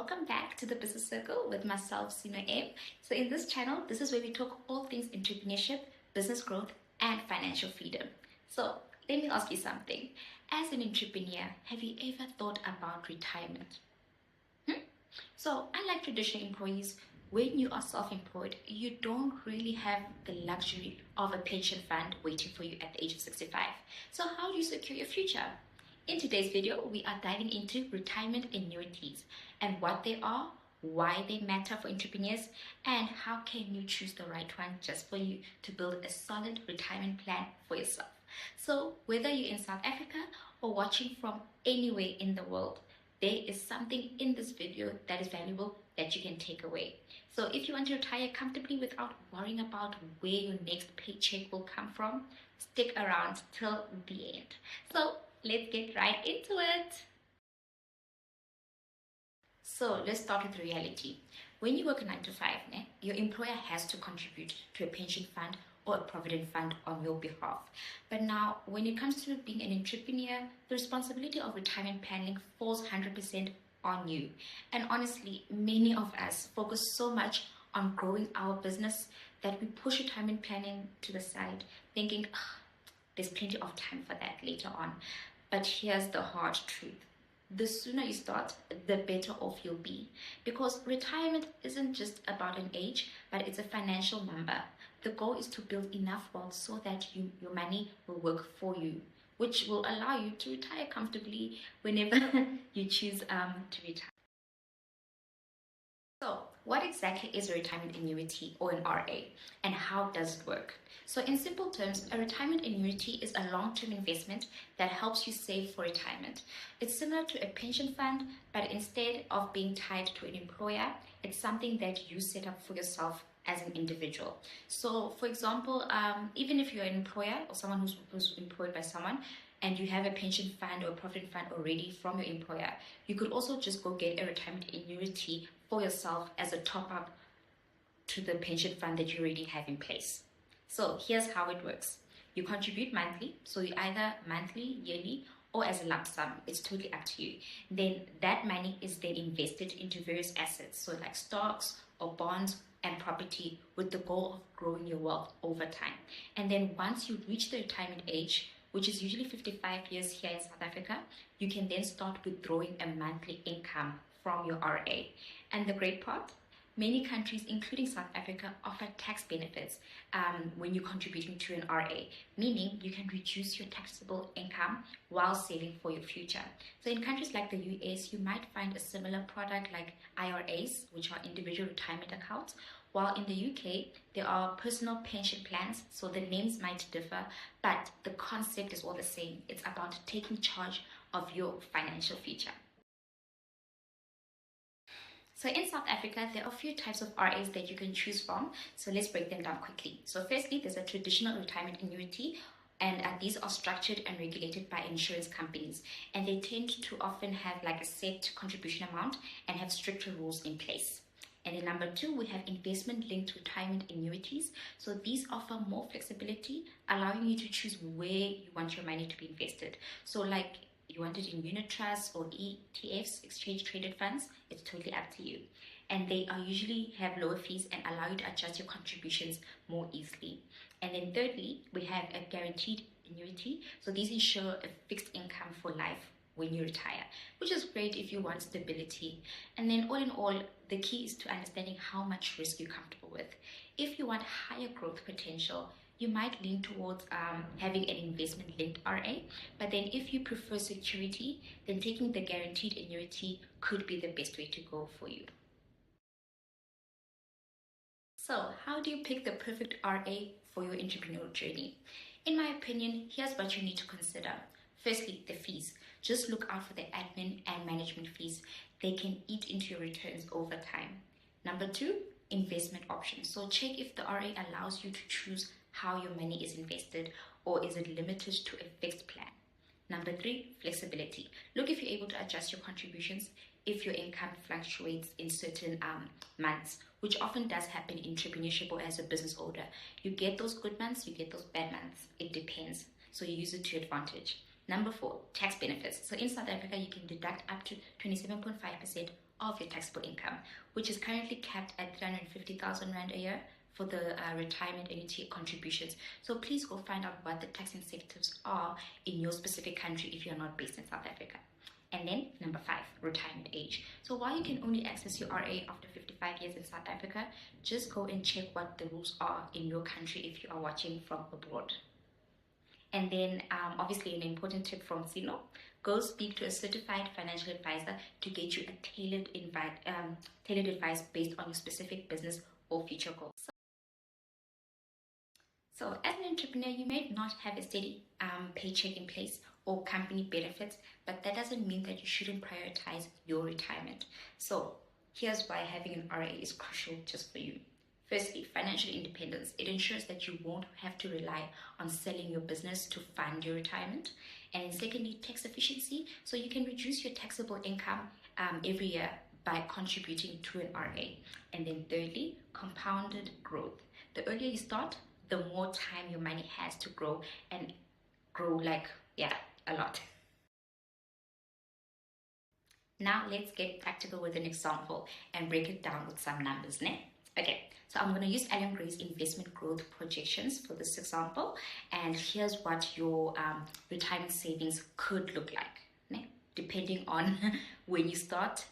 welcome back to the Business Circle with myself, Sino M. So in this channel, this is where we talk all things entrepreneurship, business growth, and financial freedom. So let me ask you something. As an entrepreneur, have you ever thought about retirement? So unlike traditional employees, when you are self-employed, you don't really have the luxury of a pension fund waiting for you at the age of 65. So how do you secure your future? In today's video, we are diving into retirement annuities and what they are, why they matter for entrepreneurs, and how can you choose the right one just for you to build a solid retirement plan for yourself. So whether you're in South Africa or watching from anywhere in the world, there is something in this video that is valuable that you can take away. So if you want to retire comfortably without worrying about where your next paycheck will come from, stick around till the end. So let's get right into it. So let's start with reality. When you work a 9 to 5, your employer has to contribute to a pension fund or a provident fund on your behalf. But now, when it comes to being an entrepreneur, the responsibility of retirement planning falls 100% on you. And honestly, many of us focus so much on growing our business that we push retirement planning to the side, thinking, there's plenty of time for that later on. But here's the hard truth. The sooner you start, the better off you'll be. Because retirement isn't just about an age, but it's a financial number. The goal is to build enough wealth so that your money will work for you, which will allow you to retire comfortably whenever you choose to retire. So, what exactly is a retirement annuity or an RA, and how does it work? So in simple terms, a retirement annuity is a long-term investment that helps you save for retirement. It's similar to a pension fund, but instead of being tied to an employer, it's something that you set up for yourself as an individual. So for example, even if you're an employer or someone who's employed by someone, and you have a pension fund or a provident fund already from your employer, you could also just go get a retirement annuity for yourself as a top-up to the pension fund that you already have in place. So here's how it works. You contribute monthly, so you either monthly, yearly, or as a lump sum. It's totally up to you. Then that money is then invested into various assets, so like stocks or bonds and property, with the goal of growing your wealth over time. And then once you reach the retirement age, which is usually 55 years here in South Africa, you can then start withdrawing a monthly income from your RA. And the great part, many countries, including South Africa, offer tax benefits when you're contributing to an RA, meaning you can reduce your taxable income while saving for your future. So in countries like the US, you might find a similar product like IRAs, which are individual retirement accounts, while in the UK, there are personal pension plans, so the names might differ, but the concept is all the same. It's about taking charge of your financial future. So in South Africa, there are a few types of RAs that you can choose from. So let's break them down quickly. So firstly, there's a traditional retirement annuity, and these are structured and regulated by insurance companies. And they tend to often have like a set contribution amount and have stricter rules in place. And then number 2, we have investment-linked retirement annuities. So these offer more flexibility, allowing you to choose where you want your money to be invested. So like you want it in unit trusts or ETFs, exchange-traded funds, it's totally up to you. And they are usually have lower fees and allow you to adjust your contributions more easily. And then thirdly, we have a guaranteed annuity. So these ensure a fixed income for life when you retire, which is great if you want stability. And then all in all, the key is to understanding how much risk you're comfortable with. If you want higher growth potential, you might lean towards having an investment-linked RA, but then if you prefer security, then taking the guaranteed annuity could be the best way to go for you. So how do you pick the perfect RA for your entrepreneurial journey? In my opinion, here's what you need to consider. Firstly, the fees. Just look out for the admin and management fees. They can eat into your returns over time. Number 2, investment options. So check if the RA allows you to choose how your money is invested, or is it limited to a fixed plan. Number 3, flexibility. Look if you're able to adjust your contributions if your income fluctuates in certain months, which often does happen in entrepreneurship or as a business owner. You get those good months, you get those bad months. It depends. So you use it to your advantage. Number 4, tax benefits. So in South Africa, you can deduct up to 27.5% of your taxable income, which is currently capped at 350,000 Rand a year for the retirement annuity contributions. So please go find out what the tax incentives are in your specific country if you're not based in South Africa. And then number 5, retirement age. So while you can only access your RA after 55 years in South Africa, just go and check what the rules are in your country if you are watching from abroad. And then obviously an important tip from Sino, go speak to a certified financial advisor to get you a tailored advice based on your specific business or future goals. So as an entrepreneur, you may not have a steady paycheck in place or company benefits, but that doesn't mean that you shouldn't prioritize your retirement. So here's why having an RA is crucial just for you. Firstly, financial independence. It ensures that you won't have to rely on selling your business to fund your retirement. And then secondly, tax efficiency. So you can reduce your taxable income every year by contributing to an RA. And then thirdly, compounded growth. The earlier you start, the more time your money has to grow and grow a lot. Now let's get practical with an example and break it down with some numbers. Okay, so I'm going to use Alan Gray's investment growth projections for this example, and here's what your retirement savings could look like, depending on when you start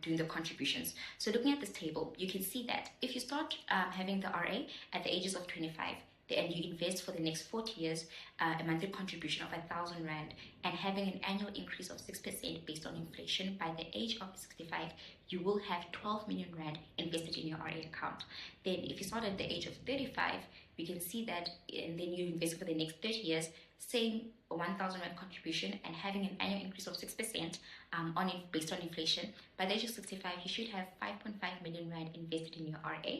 doing the contributions. So looking at this table, you can see that if you start having the RA at the ages of 25, and you invest for the next 40 years, a monthly contribution of 1,000 Rand, and having an annual increase of 6% based on inflation by the age of 65, you will have 12 million Rand invested in your RA account. Then if you start at the age of 35, we can see that, and then you invest for the next 30 years, same 1,000 Rand contribution and having an annual increase of 6% based on inflation. By the age of 65, you should have 5.5 million Rand invested in your RA.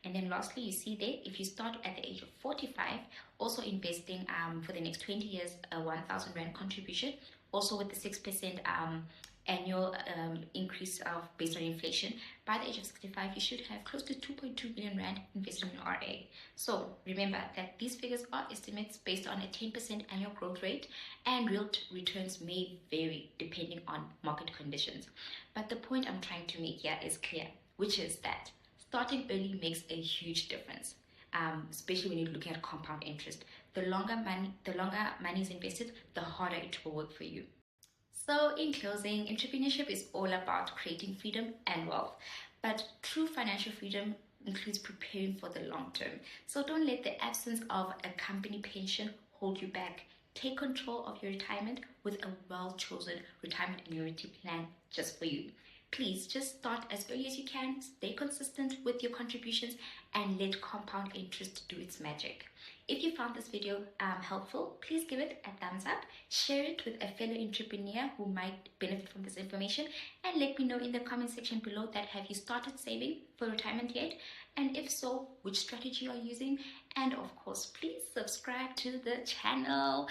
And then lastly, you see there, if you start at the age of 45, also investing for the next 20 years, a 1,000 Rand contribution, also with the 6% annual increase based on inflation. By the age of 65, you should have close to 2.2 billion Rand invested in your RA. So remember that these figures are estimates based on a 10% annual growth rate, and real returns may vary depending on market conditions. But the point I'm trying to make here is clear, which is that starting early makes a huge difference. Especially when you're looking at compound interest. The longer money is invested, the harder it will work for you. So in closing, entrepreneurship is all about creating freedom and wealth, but true financial freedom includes preparing for the long term. So don't let the absence of a company pension hold you back. Take control of your retirement with a well-chosen retirement annuity plan just for you. Please just start as early as you can, stay consistent with your contributions, and let compound interest do its magic. If you found this video helpful, please give it a thumbs up, share it with a fellow entrepreneur who might benefit from this information, and let me know in the comment section below that have you started saving for retirement yet, and if so, which strategy you are using. And of course, please subscribe to the channel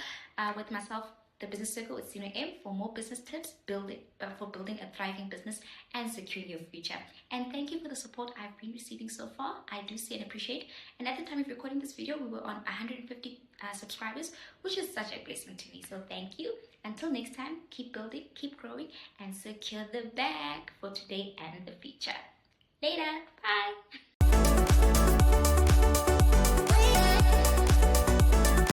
with myself, The Business Circle with Sino M, for more business tips for building a thriving business and securing your future. And thank you for the support I've been receiving so far. I do see and appreciate. And at the time of recording this video, we were on 150 subscribers, which is such a blessing to me. So thank you. Until next time, keep building, keep growing, and secure the bag for today and the future. Later. Bye.